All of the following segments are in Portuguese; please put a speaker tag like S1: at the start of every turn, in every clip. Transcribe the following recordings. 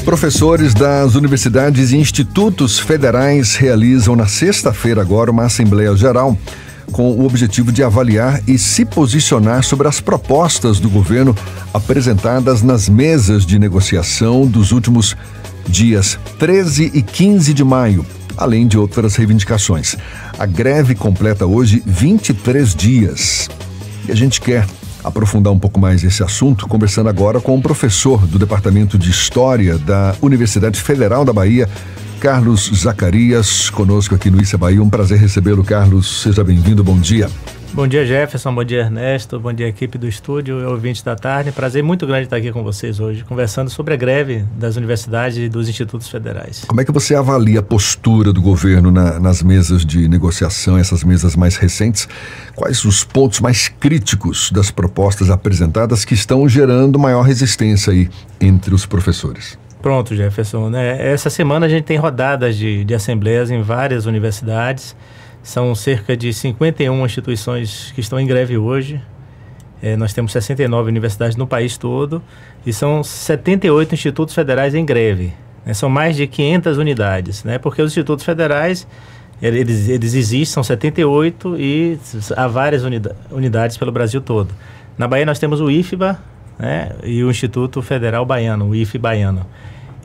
S1: Professores das universidades e institutos federais realizam na sexta-feira agora uma Assembleia Geral com o objetivo de avaliar e se posicionar sobre as propostas do governo apresentadas nas mesas de negociação dos últimos dias 13 e 15 de maio, além de outras reivindicações. A greve completa hoje 23 dias. E a gente quer aprofundar um pouco mais esse assunto, conversando agora com o professor do Departamento de História da Universidade Federal da Bahia, Carlos Zacarias, conosco aqui no Issa Bahia. Um prazer recebê-lo, Carlos. Seja bem-vindo, bom dia.
S2: Bom dia, Jefferson, bom dia, Ernesto, bom dia, equipe do estúdio e ouvintes da tarde. Prazer muito grande estar aqui com vocês hoje, conversando sobre a greve das universidades e dos institutos federais.
S1: Como é que você avalia a postura do governo nas mesas de negociação, essas mesas mais recentes? Quais os pontos mais críticos das propostas apresentadas que estão gerando maior resistência aí entre os professores?
S2: Pronto, Jefferson, né? Essa semana a gente tem rodadas de assembleias em várias universidades. São cerca de 51 instituições que estão em greve hoje. Nós temos 69 universidades no país todo e são 78 institutos federais em greve. São mais de 500 unidades, né? Porque os institutos federais, eles existem, são 78 e há várias unidades pelo Brasil todo. Na Bahia nós temos o IFBA, né? E o Instituto Federal Baiano, o IFE Baiano.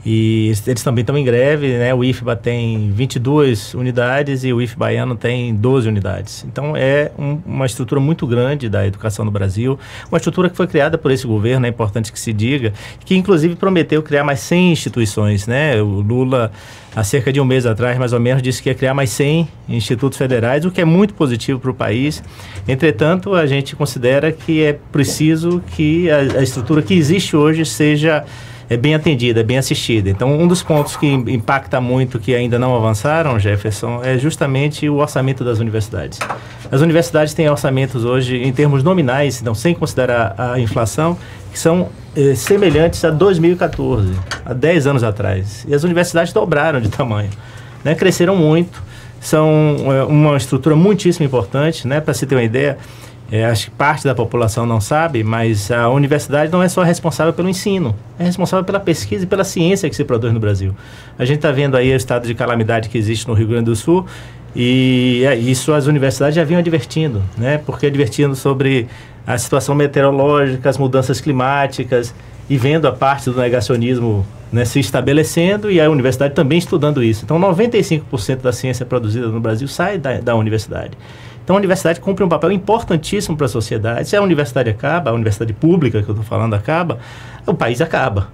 S2: E eles também estão em greve, né? O IFBA tem 22 unidades e o IFE Baiano tem 12 unidades. Então é uma estrutura muito grande da educação no Brasil, uma estrutura que foi criada por esse governo, é importante que se diga, que inclusive prometeu criar mais 100 instituições, né? O Lula, há cerca de um mês atrás, mais ou menos, disse que ia criar mais 100 institutos federais, o que é muito positivo para o país. Entretanto, a gente considera que é preciso que a estrutura que existe hoje seja bem atendida, bem assistida. Então, um dos pontos que impacta muito, que ainda não avançaram, Jefferson, é justamente o orçamento das universidades. As universidades têm orçamentos hoje, em termos nominais, então, sem considerar a inflação, que são semelhantes a 2014, há 10 anos atrás. E as universidades dobraram de tamanho, né? Cresceram muito, são uma estrutura muitíssimo importante, né? Para se ter uma ideia, acho que parte da população não sabe, mas a universidade não é só responsável pelo ensino, é responsável pela pesquisa e pela ciência que se produz no Brasil. A gente está vendo aí o estado de calamidade que existe no Rio Grande do Sul e isso as universidades já vinham advertindo, né? Porque advertindo sobre a situação meteorológica, as mudanças climáticas e vendo a parte do negacionismo, né, se estabelecendo e a universidade também estudando isso. Então, 95% da ciência produzida no Brasil sai da universidade. Então, a universidade cumpre um papel importantíssimo para a sociedade. Se a universidade acaba, a universidade pública que eu estou falando acaba, o país acaba,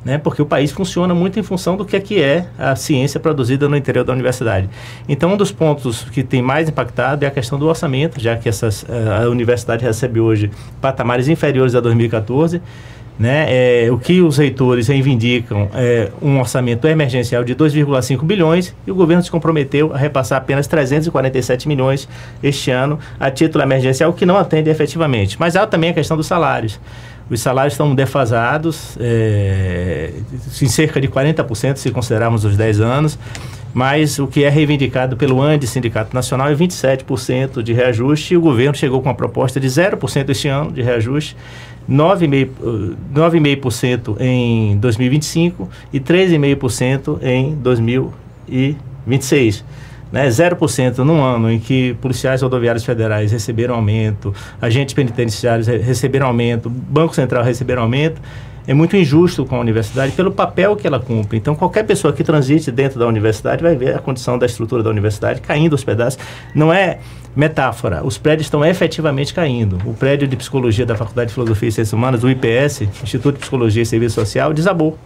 S2: né? Porque o país funciona muito em função do que é a ciência produzida no interior da universidade. Então, um dos pontos que tem mais impactado é a questão do orçamento, já que a universidade recebe hoje patamares inferiores a 2014, né? O que os reitores reivindicam é um orçamento emergencial de 2,5 bilhões e o governo se comprometeu a repassar apenas 347 milhões este ano a título emergencial, que não atende efetivamente. Mas há também a questão dos salários. Os salários estão defasados em cerca de 40% se considerarmos os 10 anos, mas o que é reivindicado pelo ANDE, Sindicato Nacional, é 27% de reajuste e o governo chegou com uma proposta de 0% este ano de reajuste, 9,5% em 2025 e 13,5% em 2026. Né? 0% num ano em que policiais rodoviários federais receberam aumento, agentes penitenciários receberam aumento, Banco Central receberam aumento, é muito injusto com a universidade pelo papel que ela cumpre. Então, qualquer pessoa que transite dentro da universidade vai ver a condição da estrutura da universidade caindo aos pedaços. Não é metáfora, os prédios estão efetivamente caindo. O prédio de psicologia da Faculdade de Filosofia e Ciências Humanas, o IPS, Instituto de Psicologia e Serviço Social, desabou,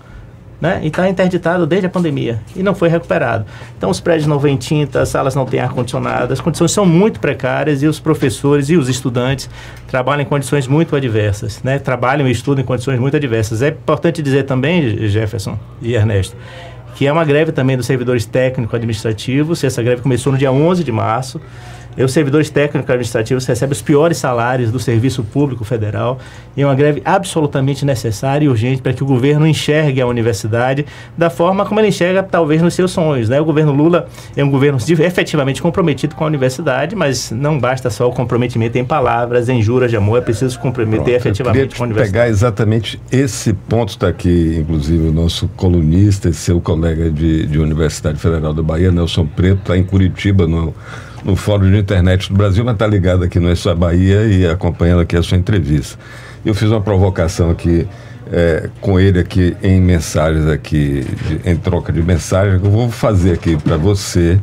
S2: né? E está interditado desde a pandemia e não foi recuperado. Então os prédios não vêm tinta, as salas não têm ar-condicionado, as condições são muito precárias e os professores e os estudantes trabalham em condições muito adversas, né? Trabalham e estudam em condições muito adversas. É importante dizer também, Jefferson e Ernesto, que é uma greve também dos servidores técnico-administrativos. Essa greve começou no dia 11 de março Os servidores técnicos administrativos recebem os piores salários do Serviço Público Federal. E é uma greve absolutamente necessária e urgente para que o governo enxergue a universidade da forma como ele enxerga, talvez, nos seus sonhos, né? O governo Lula é um governo efetivamente comprometido com a universidade, mas não basta só o comprometimento em palavras, em juras de amor, é preciso comprometer efetivamente com a universidade.
S3: Pegar exatamente esse ponto, está aqui, inclusive, o nosso colunista e seu colega de Universidade Federal da Bahia, Nelson Preto, está em Curitiba, no Fórum de Internet do Brasil, mas está ligado aqui no Essa Bahia e acompanhando aqui a sua entrevista. Eu fiz uma provocação aqui com ele aqui em mensagens aqui, em troca de mensagens, que eu vou fazer aqui para você,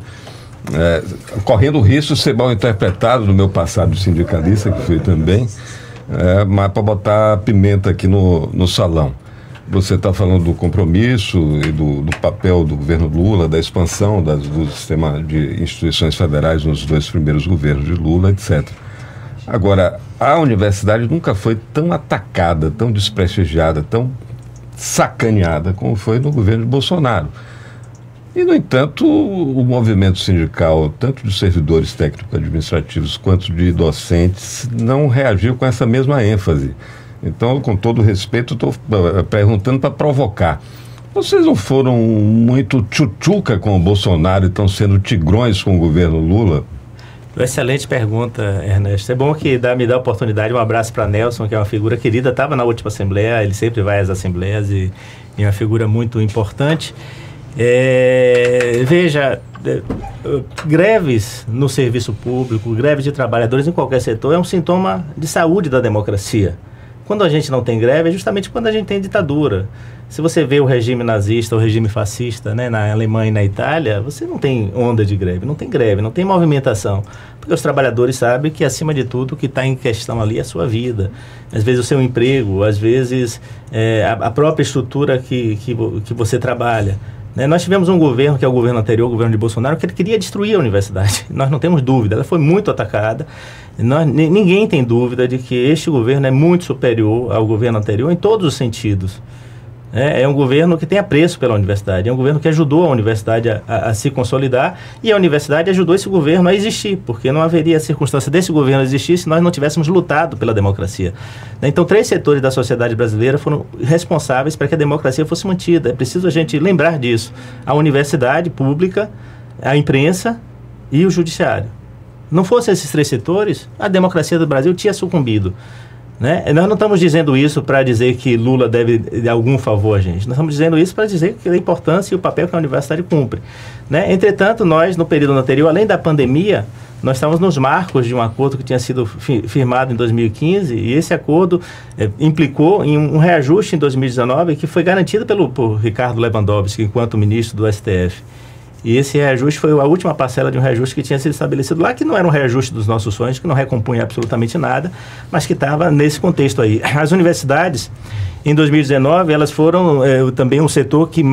S3: correndo o risco de ser mal interpretado no meu passado sindicalista, que fui também, mas para botar pimenta aqui no salão. Você está falando do compromisso e do papel do governo Lula, da expansão do sistema de instituições federais nos 2 primeiros governos de Lula, etc. Agora, a universidade nunca foi tão atacada, tão desprestigiada, tão sacaneada como foi no governo de Bolsonaro. E, no entanto, o movimento sindical, tanto de servidores técnico-administrativos quanto de docentes, não reagiu com essa mesma ênfase. Então, com todo respeito, estou perguntando para provocar. Vocês não foram muito tchutchuca com o Bolsonaro e estão sendo tigrões com o governo Lula?
S2: Excelente pergunta, Ernesto. É bom que me dá a oportunidade. Um abraço para Nelson, que é uma figura querida, estava na última Assembleia, ele sempre vai às Assembleias e é uma figura muito importante. Veja, greves no serviço público, greves de trabalhadores em qualquer setor é um sintoma de saúde da democracia. Quando a gente não tem greve é justamente quando a gente tem ditadura. Se você vê o regime nazista, o regime fascista, né, na Alemanha e na Itália, você não tem onda de greve, não tem movimentação. Porque os trabalhadores sabem que, acima de tudo, o que está em questão ali é a sua vida. Às vezes o seu emprego, às vezes a própria estrutura que você trabalha. Né? Nós tivemos um governo, que é o governo anterior, o governo de Bolsonaro, que ele queria destruir a universidade. Nós não temos dúvida, ela foi muito atacada. Ninguém tem dúvida de que este governo é muito superior ao governo anterior em todos os sentidos. É um governo que tem apreço pela universidade, é um governo que ajudou a universidade a se consolidar, e a universidade ajudou esse governo a existir, porque não haveria circunstância desse governo existir se nós não tivéssemos lutado pela democracia. Então, 3 setores da sociedade brasileira foram responsáveis para que a democracia fosse mantida. É preciso a gente lembrar disso. A universidade pública, a imprensa e o judiciário. Não fossem esses 3 setores, a democracia do Brasil tinha sucumbido. Né? Nós não estamos dizendo isso para dizer que Lula deve de algum favor a gente. Nós estamos dizendo isso para dizer que a importância e o papel que a universidade cumpre. Né? Entretanto, nós, no período anterior, além da pandemia, nós estávamos nos marcos de um acordo que tinha sido firmado em 2015, e esse acordo implicou em um reajuste em 2019 que foi garantido por Ricardo Lewandowski, enquanto ministro do STF. E esse reajuste foi a última parcela de um reajuste que tinha sido estabelecido lá, que não era um reajuste dos nossos sonhos, que não recompunha absolutamente nada, mas que estava nesse contexto aí. As universidades, em 2019, elas foram também um setor que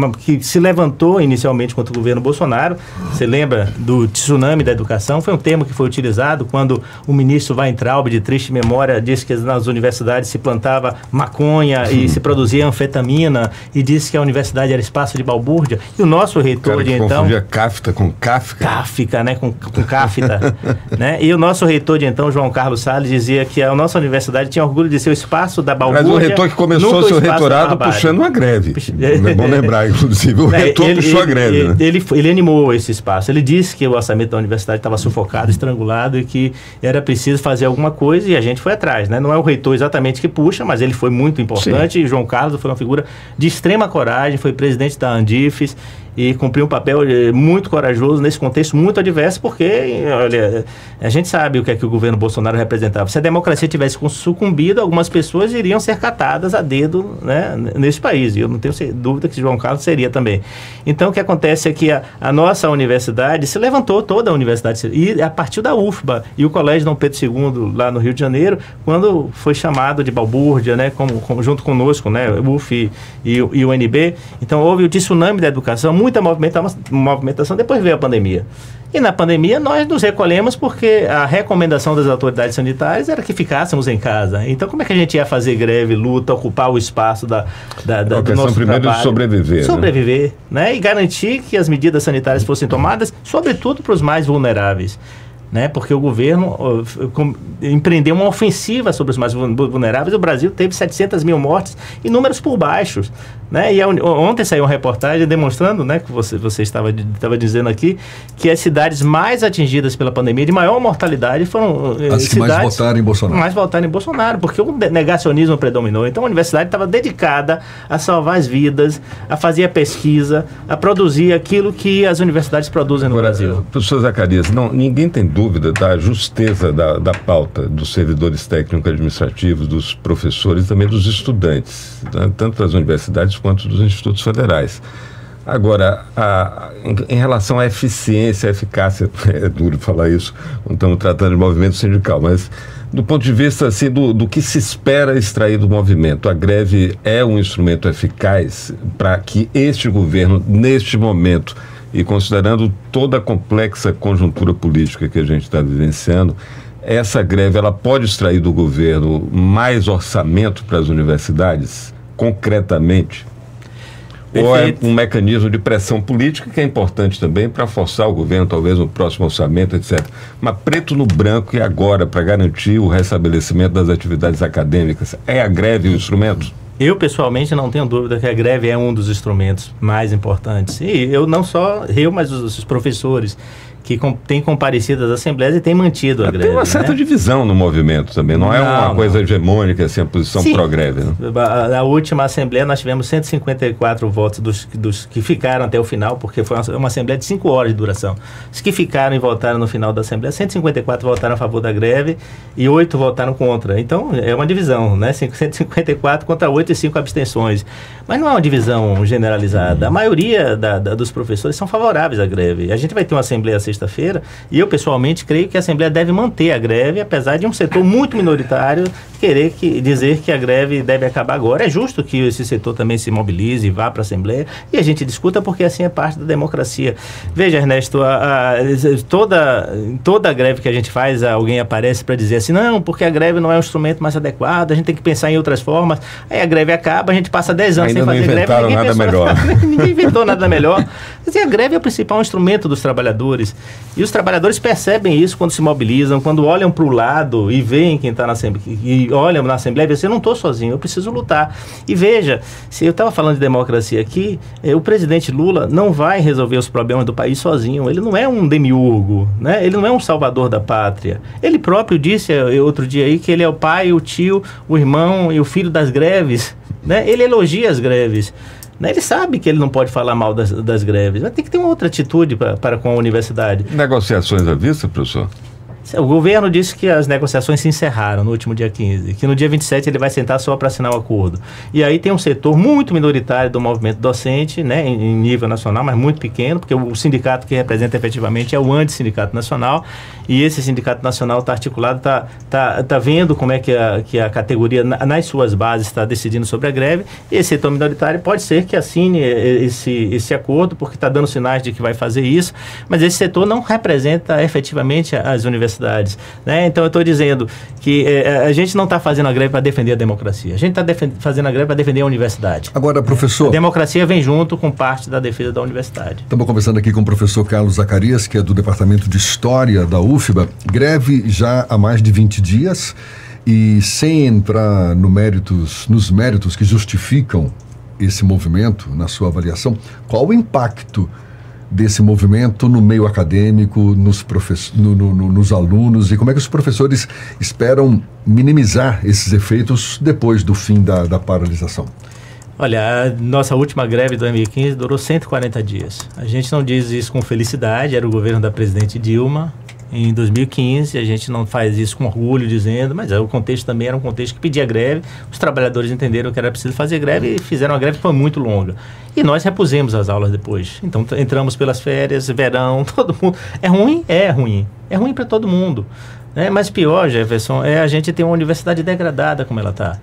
S2: se levantou inicialmente contra o governo Bolsonaro. Você lembra do tsunami da educação? Foi um termo que foi utilizado quando o ministro Weintraub, de triste memória, disse que nas universidades se plantava maconha e se produzia anfetamina, e disse que a universidade era espaço de balbúrdia. E o nosso reitor de então...
S3: confundia Kafta com Kafka?
S2: Kafka, né? Com Kafta. Né? E o nosso reitor de então, João Carlos Salles, dizia que a nossa universidade tinha orgulho de ser o espaço da balbúrdia.
S3: Mas o reitor que começou o seu reitorado puxando uma greve. É bom lembrar, inclusive, o reitor puxou a greve. Né?
S2: Ele animou esse espaço. Ele disse que o orçamento da universidade estava sufocado, estrangulado, e que era preciso fazer alguma coisa, e a gente foi atrás. Né? Não é o reitor exatamente que puxa, mas ele foi muito importante. Sim. E João Carlos foi uma figura de extrema coragem, foi presidente da Andifes e cumpriu um papel muito corajoso nesse contexto muito adverso, porque, olha, a gente sabe o que é que o governo Bolsonaro representava. Se a democracia tivesse sucumbido, algumas pessoas iriam ser catadas a dedo, né, nesse país, e eu não tenho dúvida que João Carlos seria também. Então, o que acontece é que a nossa universidade se levantou, toda a universidade, e a partir da UFBA e o Colégio Dom Pedro II, lá no Rio de Janeiro, quando foi chamado de balbúrdia, né, junto conosco, né, o UF e o UNB, então houve o tsunami da educação, muita movimentação, depois veio a pandemia. E na pandemia nós nos recolhemos porque a recomendação das autoridades sanitárias era que ficássemos em casa. Então como é que a gente ia fazer greve, luta, ocupar o espaço do nosso
S3: primeiro
S2: trabalho?
S3: De sobreviver.
S2: Sobreviver, né? E garantir que as medidas sanitárias fossem tomadas, sobretudo para os mais vulneráveis. né? Porque o governo empreendeu uma ofensiva sobre os mais vulneráveis. O Brasil teve 700 mil mortes e números por baixos, né? E ontem saiu uma reportagem demonstrando, né, que você estava dizendo aqui, que as cidades mais atingidas pela pandemia, de maior mortalidade, foram
S1: as que mais votaram em Bolsonaro.
S2: Mais votaram em Bolsonaro, porque o negacionismo predominou. Então a universidade estava dedicada a salvar as vidas, a fazer a pesquisa, a produzir aquilo que as universidades produzem no Brasil.
S3: Professor Zacarias, ninguém tem dúvida da justeza da pauta dos servidores técnicos administrativos, dos professores e também dos estudantes, né, tanto das universidades quanto dos institutos federais. Agora, em relação à eficiência, à eficácia, é duro falar isso, não estamos tratando de movimento sindical, mas do ponto de vista assim, do que se espera extrair do movimento, a greve é um instrumento eficaz para que este governo, neste momento, e considerando toda a complexa conjuntura política que a gente está vivenciando, essa greve ela pode extrair do governo mais orçamento para as universidades, concretamente? Perfeito. Ou é um mecanismo de pressão política que é importante também para forçar o governo, talvez, no próximo orçamento, etc. Mas preto no branco e agora, para garantir o restabelecimento das atividades acadêmicas, é a greve o instrumento?
S2: Eu, pessoalmente, não tenho dúvida que a greve é um dos instrumentos mais importantes. E eu, não só eu, mas os professores que têm comparecido às assembleias e têm mantido a greve.
S3: Tem uma certa divisão no movimento também, não é uma coisa hegemônica, assim, a posição pró-greve. Né?
S2: Na última assembleia nós tivemos 154 votos dos que ficaram até o final, porque foi uma assembleia de 5 horas de duração. Os que ficaram e votaram no final da assembleia, 154 votaram a favor da greve e 8 votaram contra. Então, é uma divisão, né? 154 contra 8 e 5 abstenções. Mas não é uma divisão generalizada. A maioria dos professores são favoráveis à greve. A gente vai ter uma assembleia sexta-feira, e eu pessoalmente creio que a Assembleia deve manter a greve, apesar de um setor muito minoritário querer dizer que a greve deve acabar agora. É justo que esse setor também se mobilize e vá para a Assembleia, e a gente discuta, porque assim é parte da democracia. Veja, Ernesto, toda a greve que a gente faz, alguém aparece para dizer assim, não, porque a greve não é um instrumento mais adequado, a gente tem que pensar em outras formas. Aí a greve acaba, a gente passa 10 anos sem fazer greve. Ninguém inventou nada melhor. A greve é o principal instrumento dos trabalhadores. E os trabalhadores percebem isso quando se mobilizam, quando olham para o lado e veem quem está na Assembleia, e olham na Assembleia e dizem, eu não estou sozinho, eu preciso lutar. E veja, se eu estava falando de democracia aqui, o presidente Lula não vai resolver os problemas do país sozinho. Ele não é um demiurgo, né? Ele não é um salvador da pátria. Ele próprio disse outro dia aí que ele é o pai, o tio, o irmão e o filho das greves, né? Ele elogia as greves. Ele sabe que ele não pode falar mal das greves, mas tem que ter uma outra atitude para com a universidade.
S3: Negociações à vista, professor?
S2: O governo disse que as negociações se encerraram no último dia 15, que no dia 27 ele vai sentar só para assinar o acordo. E aí tem um setor muito minoritário do movimento docente, né, em nível nacional, mas muito pequeno, porque o sindicato que representa efetivamente é o Antissindicato Nacional, e esse sindicato nacional está articulado, está vendo como é que a categoria, nas suas bases, está decidindo sobre a greve, e esse setor minoritário pode ser que assine esse acordo, porque está dando sinais de que vai fazer isso, mas esse setor não representa efetivamente as universidades. Né? Então eu estou dizendo que a gente não está fazendo a greve para defender a democracia, a gente está fazendo a greve para defender a universidade.
S1: Agora, professor...
S2: A democracia vem junto com parte da defesa da universidade.
S1: Estamos conversando aqui com o professor Carlos Zacarias, que é do Departamento de História da UFBA. Greve já há mais de 20 dias e sem entrar nos méritos que justificam esse movimento, na sua avaliação, qual o impacto desse movimento no meio acadêmico, nos alunos, e como é que os professores esperam minimizar esses efeitos depois do fim da paralisação?
S2: Olha, a nossa última greve de 2015 durou 140 dias. A gente não diz isso com felicidade, era o governo da presidente Dilma. Em 2015, a gente não faz isso com orgulho dizendo, mas o contexto também era um contexto que pedia greve, os trabalhadores entenderam que era preciso fazer greve e fizeram uma greve que foi muito longa. E nós repusemos as aulas depois. Então, entramos pelas férias, verão, todo mundo... É ruim? É ruim. É ruim para todo mundo. Né? Mas pior, Jefferson, é a gente ter uma universidade degradada como ela está.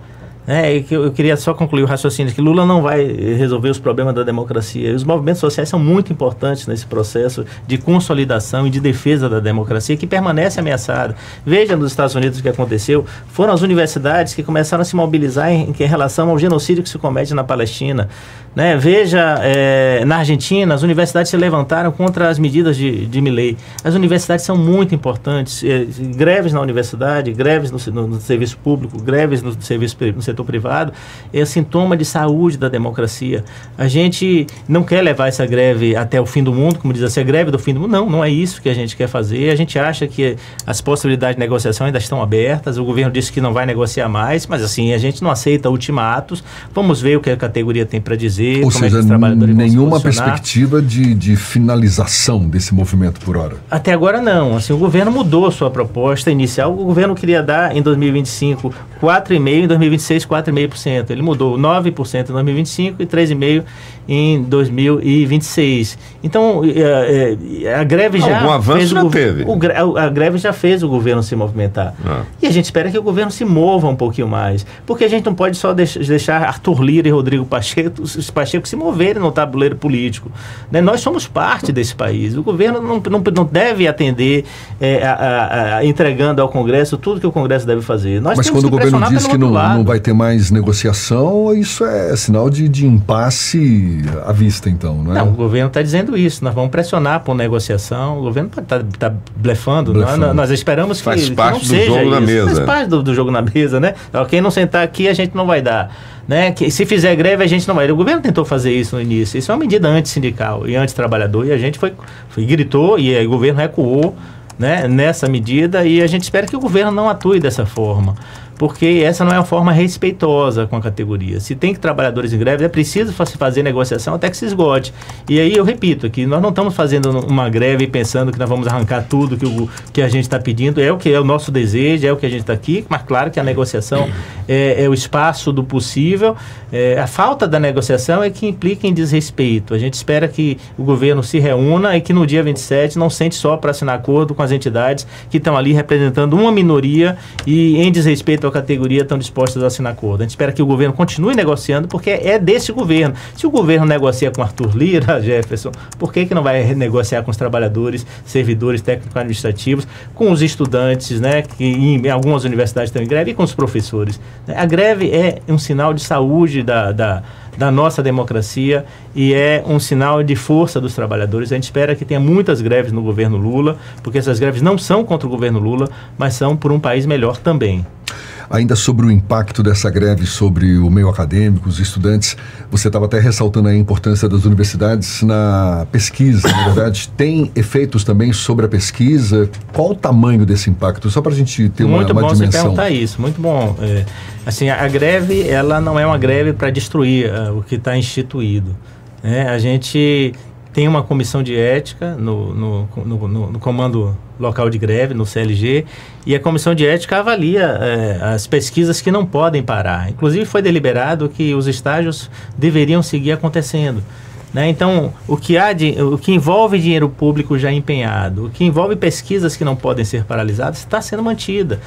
S2: Eu queria só concluir o raciocínio que Lula não vai resolver os problemas da democracia. E os movimentos sociais são muito importantes nesse processo de consolidação e de defesa da democracia, que permanece ameaçada. Veja nos Estados Unidos o que aconteceu. Foram as universidades que começaram a se mobilizar em relação ao genocídio que se comete na Palestina. Veja, na Argentina, as universidades se levantaram contra as medidas de Milei. As universidades são muito importantes. Greves na universidade, greves no serviço público, greves no setor privado, é sintoma de saúde da democracia. A gente não quer levar essa greve até o fim do mundo, como diz assim, a greve do fim do mundo. Não é isso que a gente quer fazer. A gente acha que as possibilidades de negociação ainda estão abertas. O governo disse que não vai negociar mais, mas assim, a gente não aceita ultimatos. Vamos ver o que a categoria tem para dizer.
S1: Ou seja, nenhuma perspectiva de finalização desse movimento por hora?
S2: Até agora não. Assim, o governo mudou sua proposta inicial. O governo queria dar em 2025 4,5%, em 2026 4,5%. Ele mudou 9% em 2025 e 3,5% em 2026. Então, a greve já
S3: algum avanço já teve.
S2: A greve já fez o governo se movimentar. E a gente espera que o governo se mova um pouquinho mais. Porque a gente não pode só deixar Arthur Lira e Rodrigo Pacheco se moverem no tabuleiro político. Nós somos parte desse país. O governo não deve atender entregando ao Congresso tudo que o Congresso deve fazer.
S1: Mas quando o governo diz que não vai ter mais negociação, isso é sinal de impasse à vista, então, não é?
S2: Não, o governo está dizendo isso. Nós vamos pressionar por negociação. O governo está blefando. Nós esperamos que não seja isso. Faz parte do jogo na mesa. Faz parte do jogo na mesa, né? Quem não sentar aqui, a gente não vai dar. Que se fizer greve, a gente não vai. O governo tentou fazer isso no início. Isso é uma medida antissindical e antitrabalhador. E a gente gritou e o governo recuou, nessa medida. E a gente espera que o governo não atue dessa forma, porque essa não é uma forma respeitosa com a categoria. Se tem trabalhadores em greve, é preciso fazer negociação até que se esgote. E aí eu repito que nós não estamos fazendo uma greve pensando que nós vamos arrancar tudo que a gente está pedindo. É o que é o nosso desejo, é o que a gente está aqui, mas claro que a negociação é o espaço do possível. A falta da negociação é que implica em desrespeito. A gente espera que o governo se reúna e que no dia 27 não sente só para assinar acordo com as entidades que estão ali representando uma minoria e em desrespeito a categoria estão dispostas a assinar acordo. A gente espera que o governo continue negociando, porque é desse governo. Se o governo negocia com Arthur Lira, Jefferson, por que não vai negociar com os trabalhadores, servidores técnico-administrativos, com os estudantes, que em algumas universidades estão em greve, e com os professores? A greve é um sinal de saúde da nossa democracia e é um sinal de força dos trabalhadores. A gente espera que tenha muitas greves no governo Lula, porque essas greves não são contra o governo Lula, mas são por um país melhor também.
S1: Ainda sobre o impacto dessa greve sobre o meio acadêmico, os estudantes, você estava até ressaltando a importância das universidades na pesquisa, na verdade, tem efeitos também sobre a pesquisa? Qual o tamanho desse impacto? Só para a gente ter uma dimensão. Muito bom você
S2: perguntar isso, muito bom. Assim, a greve, ela não é uma greve para destruir o que está instituído. A gente tem uma comissão de ética no comando local de greve, no CLG, e a comissão de ética avalia as pesquisas que não podem parar. Inclusive foi deliberado que os estágios deveriam seguir acontecendo. Então, o que envolve dinheiro público já empenhado, o que envolve pesquisas que não podem ser paralisadas, está sendo mantida.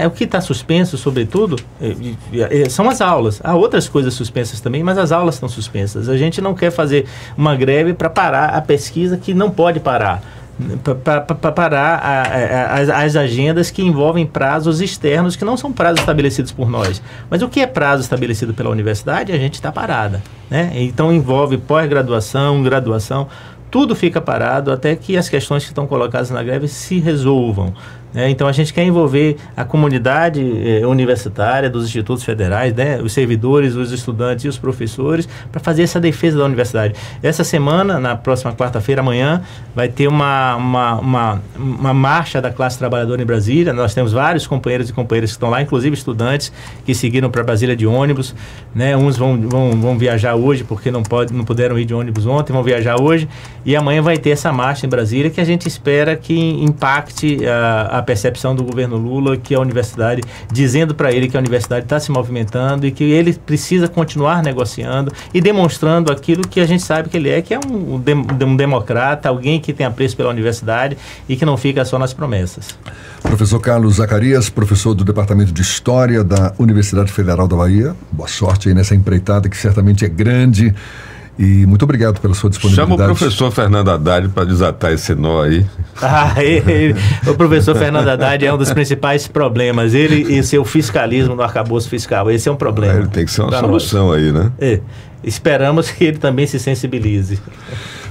S2: O que está suspenso, sobretudo, são as aulas. Há outras coisas suspensas também, mas as aulas estão suspensas. A gente não quer fazer uma greve para parar a pesquisa que não pode parar, para parar as agendas que envolvem prazos externos, que não são prazos estabelecidos por nós. Mas o que é prazo estabelecido pela universidade, a gente está parada. Então envolve pós-graduação, graduação, tudo fica parado até que as questões que estão colocadas na greve se resolvam. Então a gente quer envolver a comunidade universitária dos institutos federais, os servidores, os estudantes e os professores, para fazer essa defesa da universidade. Essa semana, na próxima quarta-feira, amanhã, vai ter uma marcha da classe trabalhadora em Brasília. Nós temos vários companheiros e companheiras que estão lá, inclusive estudantes que seguiram para Brasília de ônibus. Uns vão viajar hoje porque não puderam ir de ônibus ontem, vão viajar hoje, e amanhã vai ter essa marcha em Brasília que a gente espera que impacte a percepção do governo Lula, que a universidade, dizendo para ele que a universidade está se movimentando e que ele precisa continuar negociando e demonstrando aquilo que a gente sabe que ele é, que é um democrata, alguém que tem apreço pela universidade e que não fica só nas promessas.
S1: Professor Carlos Zacarias, professor do Departamento de História da Universidade Federal da Bahia. Boa sorte aí nessa empreitada que certamente é grande. E muito obrigado pela sua disponibilidade.
S3: Chama o professor Fernando Haddad para desatar esse nó aí.
S2: O professor Fernando Haddad é um dos principais problemas. Ele e seu fiscalismo no arcabouço fiscal. Esse é um problema.
S3: Ele tem que ser uma solução aí, né?
S2: Esperamos que ele também se sensibilize.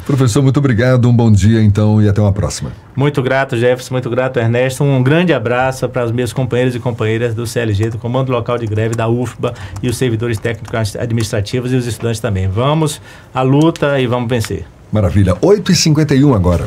S1: Professor, muito obrigado, um bom dia então e até uma próxima.
S2: Muito grato, Jefferson, muito grato, Ernesto. Um grande abraço para os meus companheiros e companheiras do CLG, do Comando Local de Greve, da UFBA e os servidores técnicos administrativos e os estudantes também. Vamos à luta e vamos vencer.
S1: Maravilha, 8h51 agora.